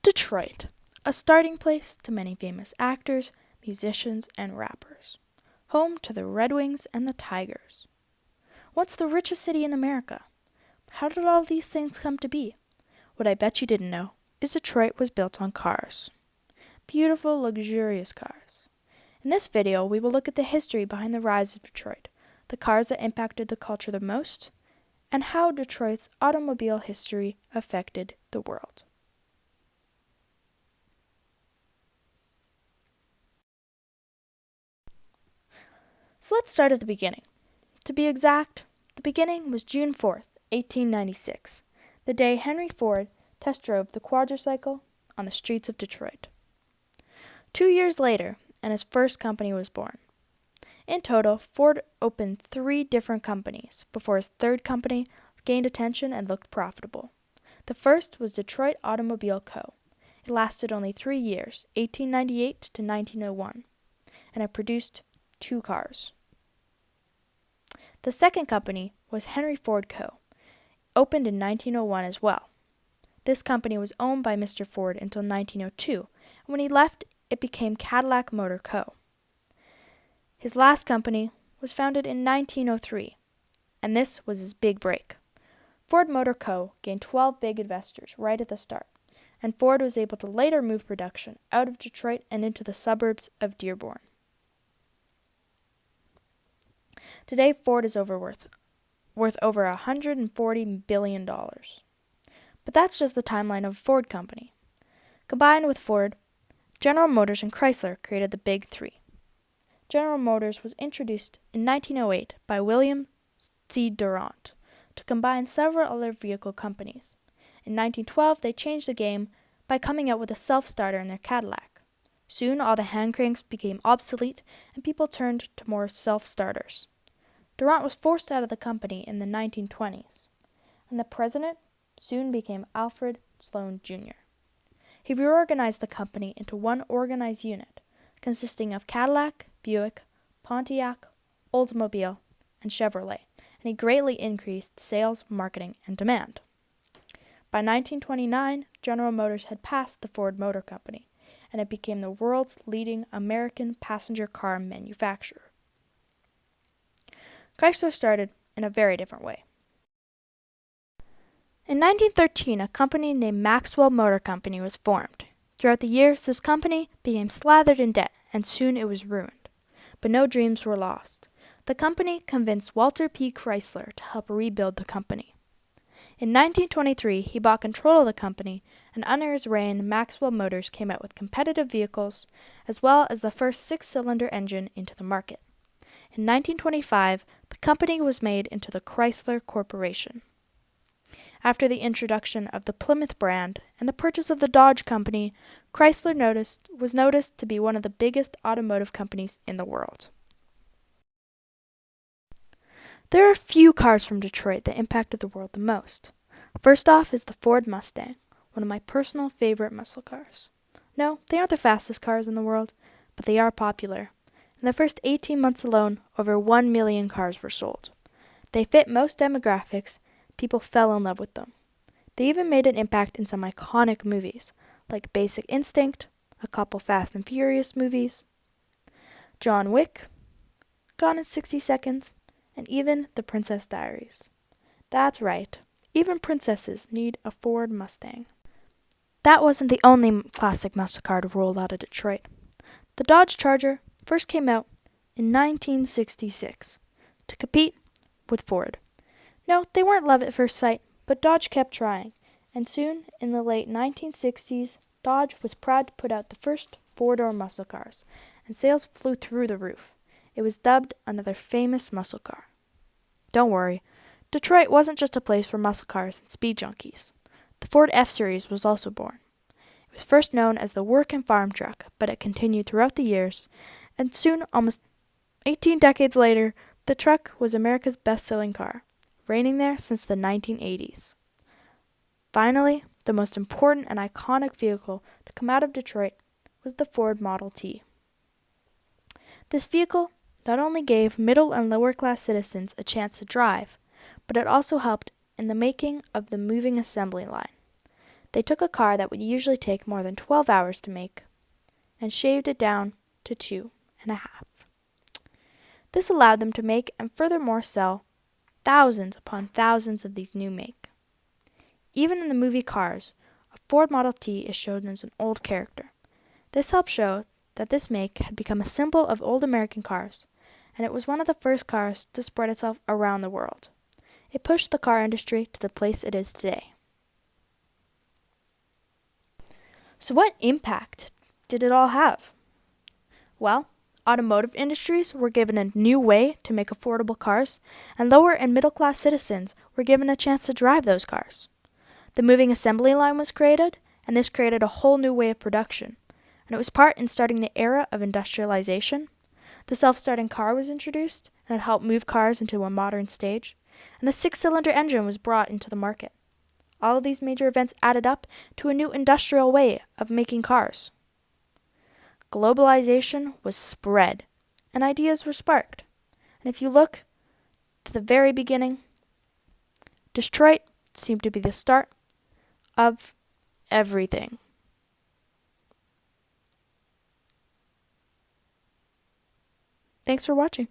Detroit, a starting place to many famous actors, musicians, and rappers. Home to the Red Wings and the Tigers. Once the richest city in America. How did all these things come to be? What I bet you didn't know is Detroit was built on cars. Beautiful, luxurious cars. In this video, we will look at the history behind the rise of Detroit, the cars that impacted the culture the most, and how Detroit's automobile history affected the world. So let's start at the beginning. To be exact, the beginning was June 4th, 1896, the day Henry Ford test drove the quadricycle on the streets of Detroit. 2 years later, and his first company was born. In total, Ford opened 3 different companies before his third company gained attention and looked profitable. The first was Detroit Automobile Co. It lasted only 3 years, 1898 to 1901, and it produced 2 cars. The second company was Henry Ford Co., opened in 1901 as well. This company was owned by Mr. Ford until 1902, and when he left, it became Cadillac Motor Co. His last company was founded in 1903, and this was his big break. Ford Motor Co. gained 12 big investors right at the start, and Ford was able to later move production out of Detroit and into the suburbs of Dearborn. Today, Ford is worth over $140 billion. But that's just the timeline of a Ford company. Combined with Ford, General Motors and Chrysler created the Big Three. General Motors was introduced in 1908 by William C. Durant to combine several other vehicle companies. In 1912, they changed the game by coming out with a self-starter in their Cadillac. Soon, all the hand cranks became obsolete, and people turned to more self-starters. Durant was forced out of the company in the 1920s, and the president soon became Alfred Sloan Jr. He reorganized the company into one organized unit, consisting of Cadillac, Buick, Pontiac, Oldsmobile, and Chevrolet, and he greatly increased sales, marketing, and demand. By 1929, General Motors had passed the Ford Motor Company, and it became the world's leading American passenger car manufacturer. Chrysler started in a very different way. In 1913, a company named Maxwell Motor Company was formed. Throughout the years, this company became slathered in debt, and soon it was ruined. But no dreams were lost. The company convinced Walter P. Chrysler to help rebuild the company. In 1923, he bought control of the company, and under his reign, Maxwell Motors came out with competitive vehicles, as well as the first 6-cylinder engine into the market. In 1925, the company was made into the Chrysler Corporation. After the introduction of the Plymouth brand and the purchase of the Dodge Company, Chrysler was noticed to be one of the biggest automotive companies in the world. There are a few cars from Detroit that impacted the world the most. First off is the Ford Mustang, one of my personal favorite muscle cars. No, they aren't the fastest cars in the world, but they are popular. In the first 18 months alone, over 1 million cars were sold. They fit most demographics. People fell in love with them. They even made an impact in some iconic movies, like Basic Instinct, a couple Fast and Furious movies, John Wick, Gone in 60 Seconds, and even The Princess Diaries. That's right, even princesses need a Ford Mustang. That wasn't the only classic muscle car to roll out of Detroit. The Dodge Charger first came out in 1966 to compete with Ford. No, they weren't love at first sight, but Dodge kept trying, and soon, in the late 1960s, Dodge was proud to put out the first 4-door muscle cars, and sales flew through the roof. It was dubbed another famous muscle car. Don't worry, Detroit wasn't just a place for muscle cars and speed junkies. The Ford F-Series was also born. It was first known as the work and farm truck, but it continued throughout the years, and soon, almost 18 decades later, the truck was America's best-selling car, reigning there since the 1980s. Finally, the most important and iconic vehicle to come out of Detroit was the Ford Model T. This vehicle not only gave middle and lower-class citizens a chance to drive, but it also helped in the making of the moving assembly line. They took a car that would usually take more than 12 hours to make and shaved it down to 2.5. This allowed them to make and furthermore sell thousands upon thousands of these new make. Even in the movie Cars, a Ford Model T is shown as an old character. This helped show that this make had become a symbol of old American cars, and it was one of the first cars to spread itself around the world. It pushed the car industry to the place it is today. So what impact did it all have? Well, automotive industries were given a new way to make affordable cars, and lower and middle class citizens were given a chance to drive those cars. The moving assembly line was created, and this created a whole new way of production, and it was part in starting the era of industrialization. The self-starting car was introduced, and it helped move cars into a modern stage, and the six-cylinder engine was brought into the market. All of these major events added up to a new industrial way of making cars. Globalization was spread, and ideas were sparked. And if you look to the very beginning, Detroit seemed to be the start of everything. Thanks for watching.